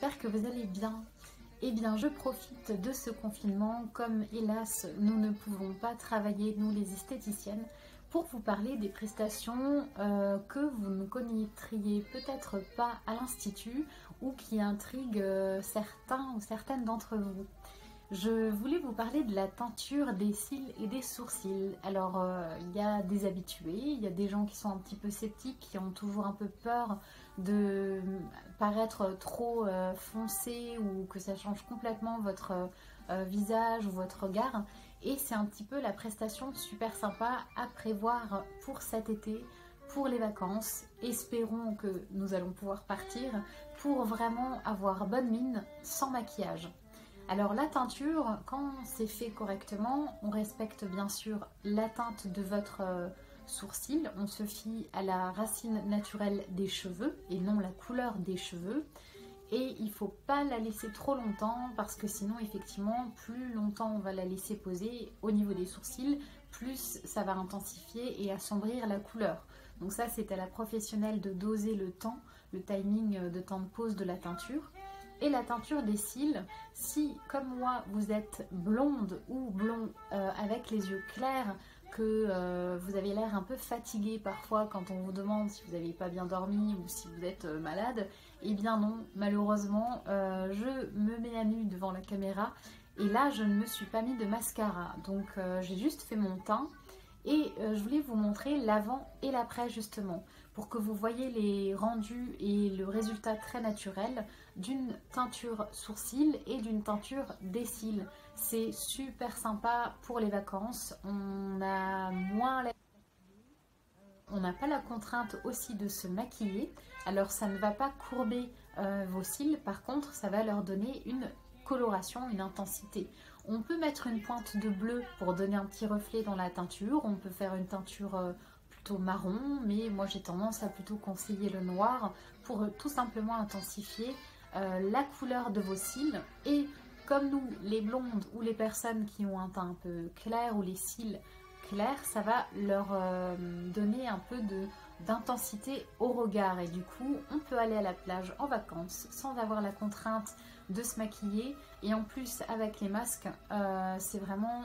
j'espère que vous allez bien. Eh bien, je profite de ce confinement, comme hélas, nous ne pouvons pas travailler, nous les esthéticiennes, pour vous parler des prestations que vous ne connaîtriez peut-être pas à l'Institut ou qui intriguent certains ou certaines d'entre vous. Je voulais vous parler de la teinture des cils et des sourcils. Alors, il y a des habitués, il y a des gens qui sont un petit peu sceptiques, qui ont toujours un peu peur de paraître trop foncé ou que ça change complètement votre visage ou votre regard. Et c'est un petit peu la prestation super sympa à prévoir pour cet été, pour les vacances. Espérons que nous allons pouvoir partir pour vraiment avoir bonne mine sans maquillage. Alors la teinture, quand c'est fait correctement, on respecte bien sûr la teinte de votre sourcil. On se fie à la racine naturelle des cheveux et non la couleur des cheveux. Et il ne faut pas la laisser trop longtemps parce que sinon effectivement plus longtemps on va la laisser poser au niveau des sourcils, plus ça va intensifier et assombrir la couleur. Donc ça c'est à la professionnelle de doser le temps, le timing de temps de pose de la teinture. Et la teinture des cils, si comme moi vous êtes blonde ou blond avec les yeux clairs, que vous avez l'air un peu fatigué parfois quand on vous demande si vous n'avez pas bien dormi ou si vous êtes malade, eh bien non, malheureusement je me mets à nu devant la caméra et là je ne me suis pas mis de mascara, donc j'ai juste fait mon teint. Et je voulais vous montrer l'avant et l'après justement, pour que vous voyez les rendus et le résultat très naturel d'une teinture sourcil et d'une teinture des cils. C'est super sympa pour les vacances, on a moins on n'a pas la contrainte aussi de se maquiller, alors ça ne va pas courber vos cils, par contre ça va leur donner une coloration, une intensité. On peut mettre une pointe de bleu pour donner un petit reflet dans la teinture, on peut faire une teinture plutôt marron, mais moi j'ai tendance à plutôt conseiller le noir pour tout simplement intensifier la couleur de vos cils. Et comme nous, les blondes ou les personnes qui ont un teint un peu clair ou les cils clairs, ça va leur donner un peu d'intensité au regard et du coup on peut aller à la plage en vacances sans avoir la contrainte de se maquiller. Et en plus avec les masques c'est vraiment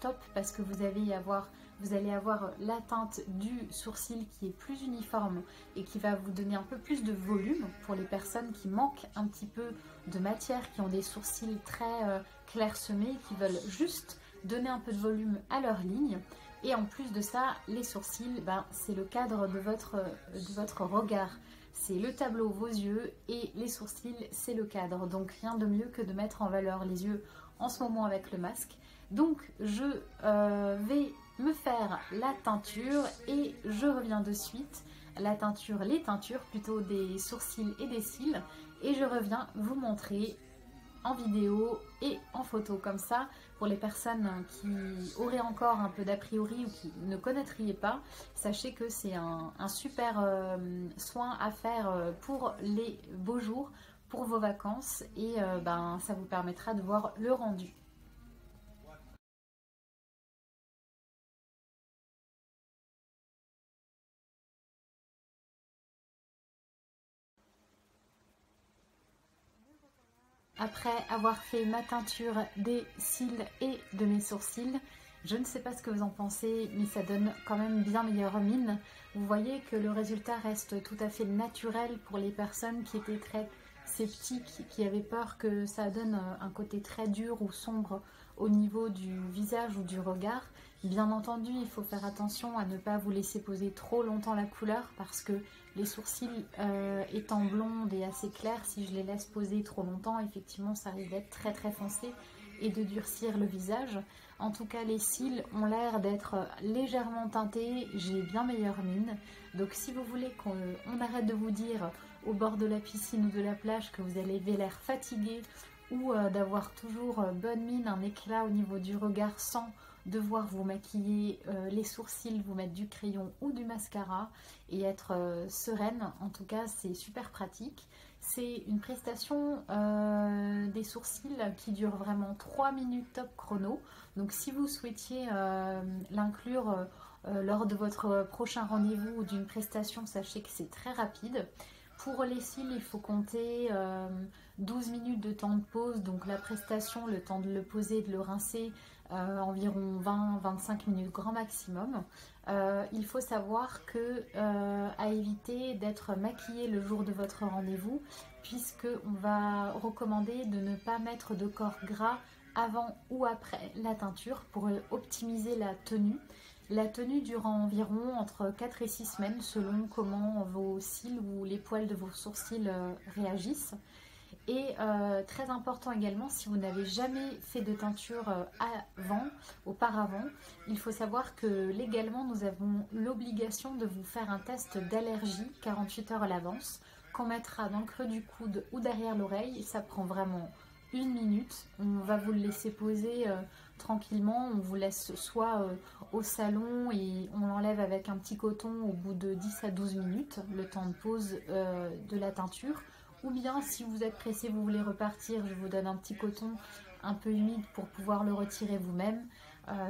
top parce que vous allez avoir la teinte du sourcil qui est plus uniforme et qui va vous donner un peu plus de volume pour les personnes qui manquent un petit peu de matière, qui ont des sourcils très clairsemés, qui veulent juste donner un peu de volume à leur ligne. Et en plus de ça, les sourcils, c'est le cadre de votre regard. C'est le tableau, vos yeux, et les sourcils, c'est le cadre. Donc rien de mieux que de mettre en valeur les yeux en ce moment avec le masque. Donc je vais me faire la teinture et je reviens de suite. Les teintures plutôt des sourcils et des cils. Et je reviens vous montrer en vidéo et en photo comme ça pour les personnes qui auraient encore un peu d'a priori ou qui ne connaîtriez pas. Sachez que c'est un super soin à faire pour les beaux jours, pour vos vacances et ça vous permettra de voir le rendu. Après avoir fait ma teinture des cils et de mes sourcils, je ne sais pas ce que vous en pensez, mais ça donne quand même bien meilleure mine. Vous voyez que le résultat reste tout à fait naturel pour les personnes qui étaient très sceptiques, qui avaient peur que ça donne un côté très dur ou sombre au niveau du visage ou du regard. Bien entendu, il faut faire attention à ne pas vous laisser poser trop longtemps la couleur parce que les sourcils étant blondes et assez clairs, si je les laisse poser trop longtemps, effectivement ça risque d'être très très foncé et de durcir le visage. En tout cas les cils ont l'air d'être légèrement teintés, j'ai bien meilleure mine. Donc si vous voulez qu'on arrête de vous dire au bord de la piscine ou de la plage que vous avez l'air fatigué ou d'avoir toujours bonne mine, un éclat au niveau du regard sans devoir vous maquiller les sourcils, vous mettre du crayon ou du mascara et être sereine, en tout cas c'est super pratique. C'est une prestation des sourcils qui dure vraiment 3 minutes top chrono, donc si vous souhaitiez l'inclure lors de votre prochain rendez-vous ou d'une prestation, sachez que c'est très rapide. Pour les cils, il faut compter 12 minutes de temps de pause, donc la prestation, le temps de le poser, de le rincer, environ 20-25 minutes grand maximum. Il faut savoir que à éviter d'être maquillé le jour de votre rendez-vous, puisque on va recommander de ne pas mettre de corps gras avant ou après la teinture pour optimiser la tenue. La tenue dure environ entre 4 et 6 semaines selon comment vos cils ou les poils de vos sourcils réagissent. Et très important également, si vous n'avez jamais fait de teinture auparavant, il faut savoir que légalement nous avons l'obligation de vous faire un test d'allergie 48 heures à l'avance qu'on mettra dans le creux du coude ou derrière l'oreille. Ça prend vraiment 1 minute. On va vous le laisser poser tranquillement. On vous laisse soit au salon et on l'enlève avec un petit coton au bout de 10 à 12 minutes, le temps de pause de la teinture. Ou bien si vous êtes pressé, vous voulez repartir, je vous donne un petit coton un peu humide pour pouvoir le retirer vous-même.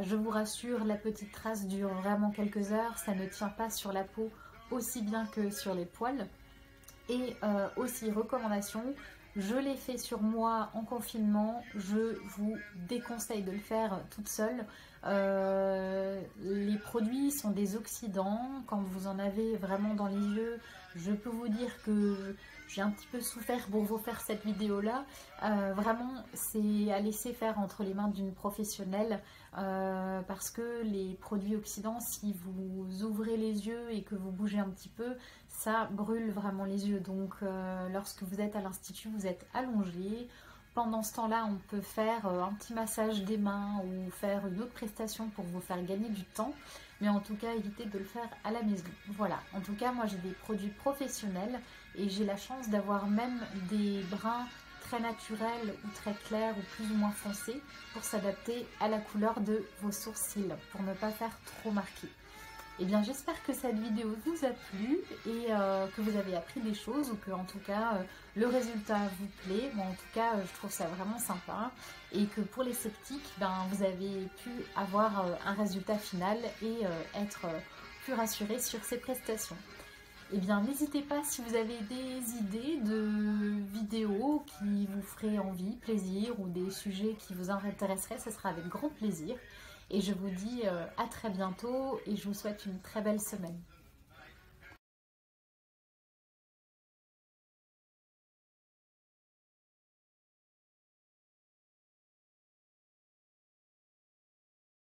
Je vous rassure, la petite trace dure vraiment quelques heures, ça ne tient pas sur la peau aussi bien que sur les poils. Et aussi, recommandation, je l'ai fait sur moi en confinement, je vous déconseille de le faire toute seule. Les produits sont des oxydants, quand vous en avez vraiment dans les yeux, je peux vous dire que j'ai un petit peu souffert pour vous faire cette vidéo là. Vraiment, c'est à laisser faire entre les mains d'une professionnelle parce que les produits oxydants, si vous ouvrez les yeux et que vous bougez un petit peu, ça brûle vraiment les yeux. Donc lorsque vous êtes à l'institut, vous êtes allongé. Pendant ce temps-là, on peut faire un petit massage des mains ou faire une autre prestation pour vous faire gagner du temps. Mais en tout cas, évitez de le faire à la maison. Voilà, en tout cas, moi j'ai des produits professionnels et j'ai la chance d'avoir même des brins très naturels ou très clairs ou plus ou moins foncés pour s'adapter à la couleur de vos sourcils, pour ne pas faire trop marqué. Eh bien, j'espère que cette vidéo vous a plu et que vous avez appris des choses ou que, en tout cas, le résultat vous plaît. Bon, en tout cas, je trouve ça vraiment sympa et que pour les sceptiques, ben, vous avez pu avoir un résultat final et être plus rassuré sur ces prestations. Eh bien, n'hésitez pas si vous avez des idées de vidéos qui vous feraient envie, plaisir ou des sujets qui vous intéresseraient, ce sera avec grand plaisir. Et je vous dis à très bientôt et je vous souhaite une très belle semaine.